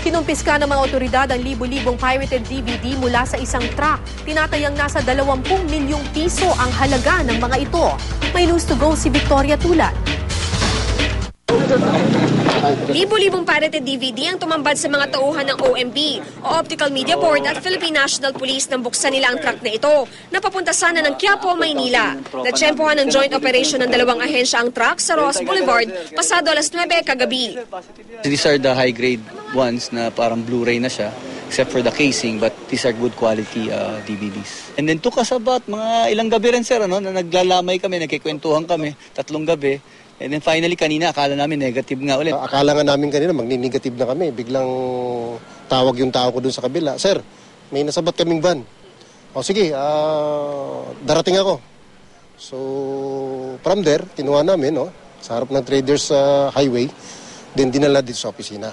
Kinumpiska ng mga otoridad ang libu-libong pirated DVD mula sa isang truck. Tinatayang nasa 20 milyong piso ang halaga ng mga ito. May news to go si Victoria Tulad. Libu-libong pirated DVD ang tumambad sa mga tauhan ng OMB o Optical Media Board at Philippine National Police nang buksan nila ang truck na ito na papunta sana ng Quiapo, Maynila. Natsyempohan ng joint operation ng dalawang ahensya ang truck sa Ross Boulevard pasado alas 9 kagabi. These are the high-grade ones na parang Blu-ray na siya, except for the casing, but these are good quality DVDs. And then took us about mga ilang gabi rin, sir, na naglalamay kami, nagkikwentuhan kami, 3 gabi. And then finally, kanina, akala namin negative nga ulit. Akala nga namin kanina, magni-negative na kami. Biglang tawag yung tao ko dun sa kabila. Sir, may nasabat kaming van. O sige, darating ako. So, from there, kinuha namin, sa harap ng Traders Highway, then dinala dito sa opisina.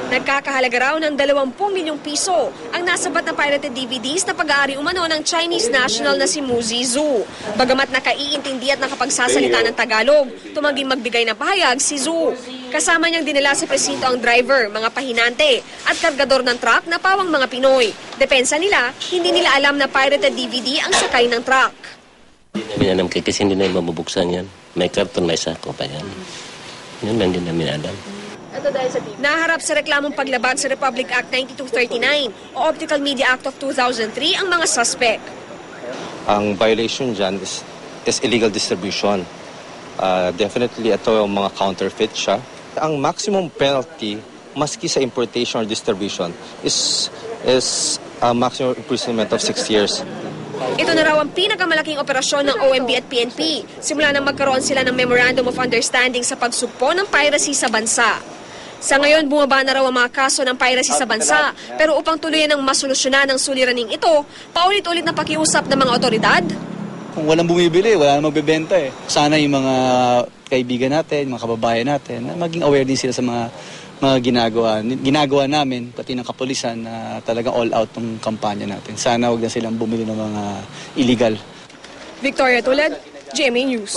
Nagkakahalaga raw ng 20 milyong piso ang nasabat na pirated DVDs na pag-aari umano ng Chinese national na si Muzi Zhu. Bagamat nakaiintindi at nakapagsasalita ng Tagalog, tumangging magbigay ng pahayag si Zhu. Kasama niyang dinala sa presinto ang driver, mga pahinante at kargador ng truck na pawang mga Pinoy. Depensa nila, hindi nila alam na pirated DVD ang sakay ng truck. Hindi namin alam kasi hindi namin mabubuksan yan. May karton, may sako pa yan. Yun lang din namin alam. Naharap sa reklamong paglabag sa Republic Act 9239 o Optical Media Act of 2003 ang mga suspect. Ang violation dyan is illegal distribution. Definitely ito yung mga counterfeit siya. Ang maximum penalty maski sa importation or distribution is a maximum imprisonment of 6 years. Ito na raw ang pinakamalaking operasyon ng OMB at PNP simula nang magkaroon sila ng Memorandum of Understanding sa pagsugpo ng piracy sa bansa. Sa ngayon, bumaba na raw ang mga kaso ng piracy sa bansa, pero upang tuluyan ang masolusyonan ng suliraning ito, paulit-ulit na pakiusap ng mga otoridad. Kung walang bumibili, wala na magbebenta eh. Sana yung mga kaibigan natin, mga kababayan natin, na maging aware din sila sa mga ginagawa namin, pati ng kapulisan na talagang all out ng kampanya natin. Sana huwag na silang bumili ng mga illegal. Victoria Tulad, GMA News.